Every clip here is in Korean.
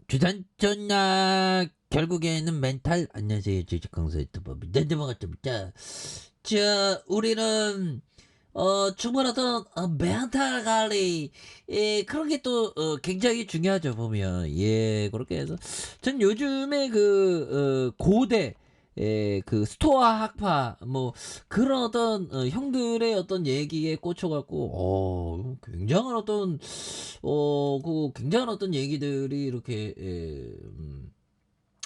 주단전나 결국에는 멘탈. 안녕하세요, 주식강사 유튜버입니다. 넘어갔습니다. 자, 우리는 충분한 어떤 멘탈 관리, 그런 게 또 굉장히 중요하죠. 보면 그렇게 해서 전 요즘에 고대, 그 스토아 학파 뭐 그런 어떤 형들의 어떤 얘기에 꽂혀갖고 굉장한 어떤 굉장한 어떤 얘기들이 이렇게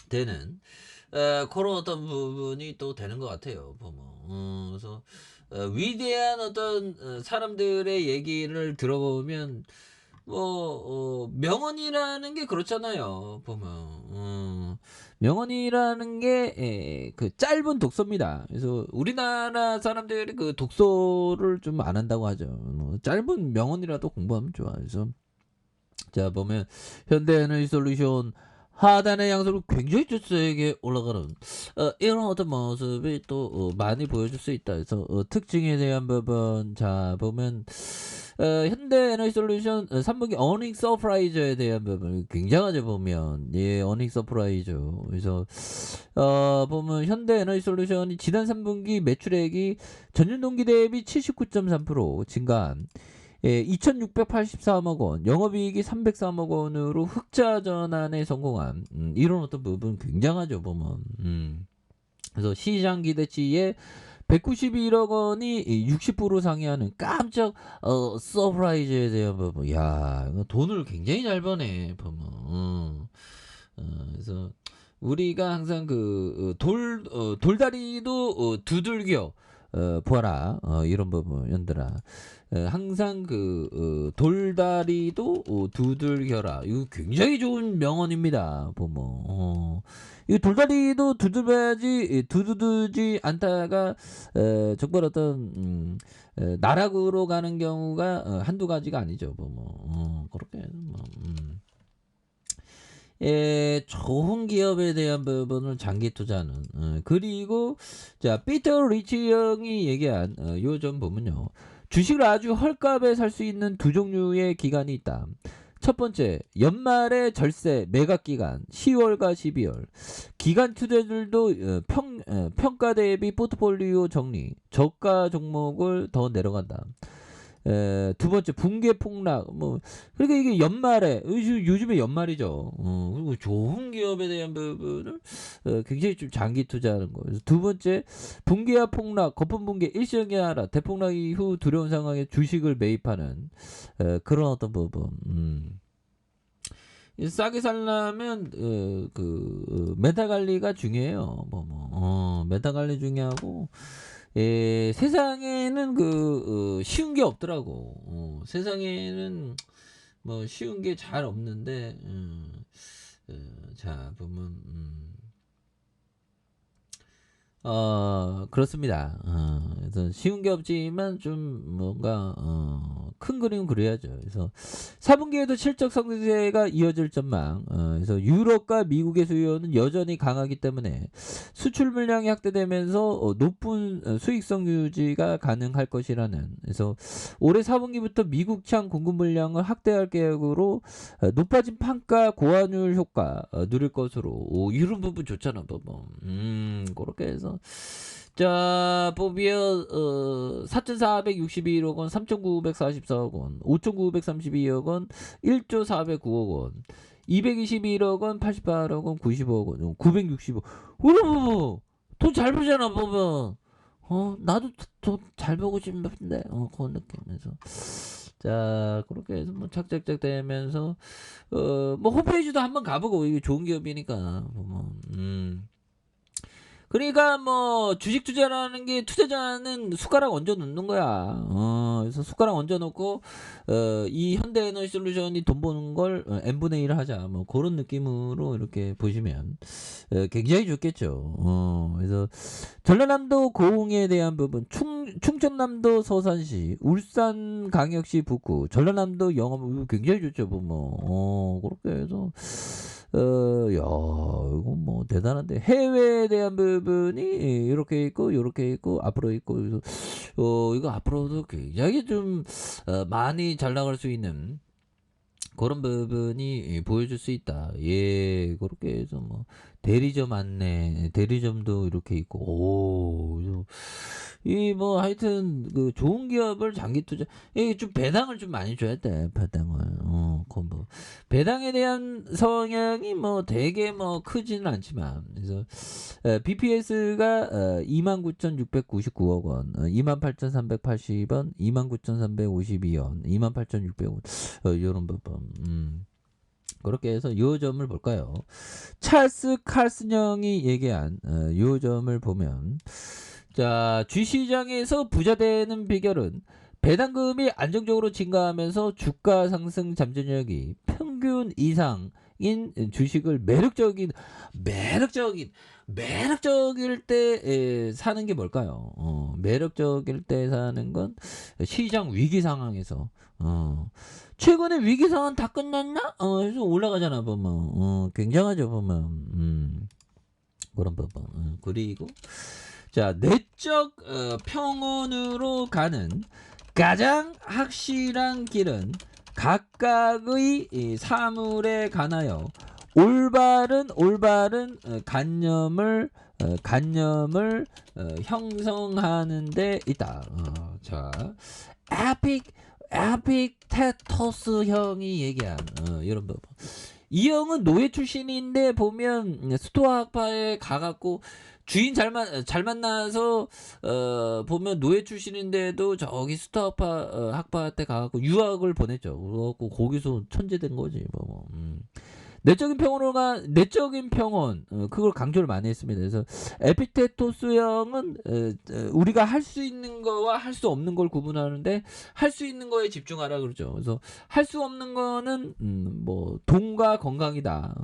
되는 그런 어떤 부분이 또 되는 것 같아요. 보면 그래서 위대한 어떤 사람들의 얘기를 들어보면 명언이라는 게 그렇잖아요. 보면 명언이라는 게 그 짧은 독서입니다. 그래서 우리나라 사람들이 그 독서를 좀 안 한다고 하죠. 짧은 명언이라도 공부하면 좋아. 그래서 자 보면 현대에너지솔루션 하단의 양수로 굉장히 세게 올라가는 이런 어떤 모습이 또 많이 보여줄 수 있다. 그래서 특징에 대한 부분 자 보면 현대에너지솔루션 3분기 어닝 서프라이저에 대한 부분 굉장하죠. 보면 어닝 서프라이저. 그래서 보면 현대에너지솔루션이 지난 3분기 매출액이 전년 동기 대비 79.3% 증가한 2,683억 원, 영업이익이 303억 원으로 흑자 전환에 성공한 이런 어떤 부분 굉장하죠. 보면 그래서 시장 기대치에 191억 원이 60% 상회하는 깜짝 서프라이즈에 대한 부분. 야, 이거 돈을 굉장히 잘 버네. 보면 그래서 우리가 항상 돌다리도 두들겨 보아라 이런 부분 연들아 항상 돌다리도 두들겨라. 이거 굉장히 좋은 명언입니다. 보면 이 돌다리도 두들겨야지 두두두지 않다가 정말 어떤 나락으로 가는 경우가 한두 가지가 아니죠. 보면 그렇게 좋은 기업에 대한 부분을 장기 투자하는 그리고 자 피터 리치 형이 얘기한 요점 보면요. 주식을 아주 헐값에 살 수 있는 두 종류의 기간이 있다. 첫 번째, 연말의 절세 매각 기간 10월과 12월. 기간 투자들도 평가 대비 포트폴리오 정리, 저가 종목을 더 내려간다. 두 번째 분기 폭락 그러니까 이게 연말에 요즘에 연말이죠. 그리고 좋은 기업에 대한 부분을 굉장히 좀 장기 투자하는 거. 그래서 두 번째 분기와 폭락 거품 분기 일시적이 아니라 대폭락 이후 두려운 상황에 주식을 매입하는 그런 어떤 부분. 싸게 살려면 메타 관리가 중요해요. 메타 관리 중요하고 세상에는 쉬운 게 없더라고. 세상에는 뭐 쉬운 게 잘 없는데 자 보면 그렇습니다. 그래서 쉬운 게 없지만 좀 뭔가 큰 그림 그려야죠. 그래서 4분기에도 실적 상승세가 이어질 전망. 그래서 유럽과 미국의 수요는 여전히 강하기 때문에 수출 물량이 확대되면서 높은 수익성 유지가 가능할 것이라는. 그래서 올해 4분기부터 미국창 공급 물량을 확대할 계획으로 높아진 판가 고환율 효과 누릴 것으로. 이런 부분 좋잖아, 봐봐. 그렇게 해서 자 보면 4,461억 원, 3,944억 원, 5,932억 원, 1조 409억 원, 221억 원, 88억 원, 90억 원, 960억. 돈 잘 벌잖아 보면. 나도 돈 잘 벌고 싶은데 그런 느낌에서 자 그렇게 해서 뭐 착착착 되면서 뭐 홈페이지도 한번 가보고 이게 좋은 기업이니까 보면 그러니까 뭐 주식 투자라는 게 투자자는 숟가락 얹어 놓는 거야. 그래서 숟가락 얹어 놓고 이 현대에너지솔루션이 돈 버는 걸 n분의 1 하자. 뭐 그런 느낌으로 이렇게 보시면 굉장히 좋겠죠. 그래서 전라남도 고흥에 대한 부분, 충청남도 서산시, 울산광역시 북구, 전라남도 영업 굉장히 좋죠. 뭐 그렇게 해서 이거 뭐 대단한데 해외에 대한 부분이 이렇게 있고 이렇게 있고 앞으로 있고 그래서 이거 앞으로도 굉장히 좀 많이 잘 나갈 수 있는 그런 부분이 보여줄 수 있다. 예, 그렇게 해서 뭐 대리점 안내, 대리점도 이렇게 있고, 오, 이 뭐 하여튼 그 좋은 기업을 장기 투자, 이게 좀 배당을 좀 많이 줘야 돼, 배당을. 그 뭐 배당에 대한 성향이 뭐 되게 뭐 크지는 않지만, 그래서 BPS가 29,699억 원, 28,380원, 29,352원, 28,600원, 요런 부분. 그렇게 해서 요 점을 볼까요? 찰스 칼슨 형이 얘기한 요 점을 보면, 자, 주시장에서 부자 되는 비결은 배당금이 안정적으로 증가하면서 주가 상승 잠재력이 평균 이상인 주식을 매력적일 때 사는 게 뭘까요? 매력적일 때 사는 건 시장 위기 상황에서 최근에 위기 상황 다 끝났나? 그래서 올라가잖아 보면. 굉장하죠 보면. 그런 부분. 그리고 자, 내적 평온으로 가는 가장 확실한 길은 각각의 이 사물에 관하여 올바른 관념을 형성하는 데 있다. 자, 에픽테토스 형이 얘기한 이런 부분. 이 형은 노예 출신인데 보면 스토아 학파에 가갖고 주인 잘 만나서 보면 노예 출신인데도 저기 스토아 학파한테 가갖고 유학을 보냈죠. 그래갖고 거기서 천재된 거지 뭐. 내적인 평온 그걸 강조를 많이 했습니다. 그래서 에피테토스 형은 우리가 할 수 있는 거와 할 수 없는 걸 구분하는데 할 수 있는 거에 집중하라 그러죠. 그래서 할 수 없는 거는 뭐 돈과 건강이다.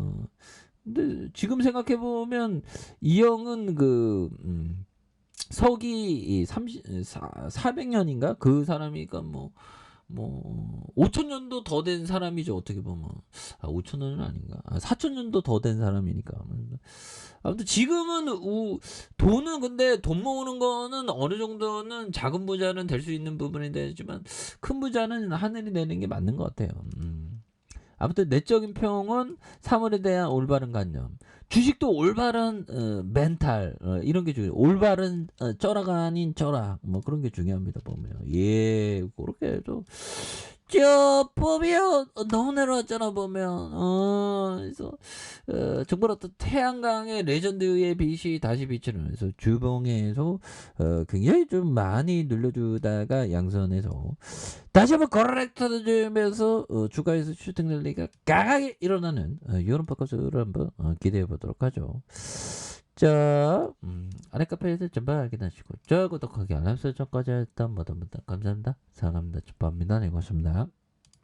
근데 지금 생각해 보면 이 형은 그 서기 400년인가 그 사람이니까 뭐 5천년도 더 된 사람이죠. 어떻게 보면 5천년은 아닌가, 4천년도 더 된 사람이니까. 아무튼 지금은 돈은, 근데 돈 모으는 거는 어느 정도는 작은 부자는 될 수 있는 부분이 되지만 큰 부자는 하늘이 내는 게 맞는 것 같아요. 아무튼 내적인 평은 사물에 대한 올바른 관념, 주식도 올바른 멘탈 이런 게 중요해요. 올바른 쩌라가 아닌 쩌락 뭐 그런 게 중요합니다 보면. 예, 그렇게 해도 저 보면 너무 내려왔잖아 보면. 그래서 정말 어떤 태양광의 레전드의 빛이 다시 비치는, 그래서 주봉에서 굉장히 좀 많이 눌려주다가 양선에서 다시 한번 거래렉터를 주면서 주가에서 슈팅 랠리가 강하게 일어나는 이런 포커스를 한번 기대해 보도록 하죠. 자, 아래 카페에서 전반 확인하시고 저 구독하기 알람 설정까지 했던 모든 분들 감사합니다. 사랑합니다. 축복합니다. 네, 고맙습니다.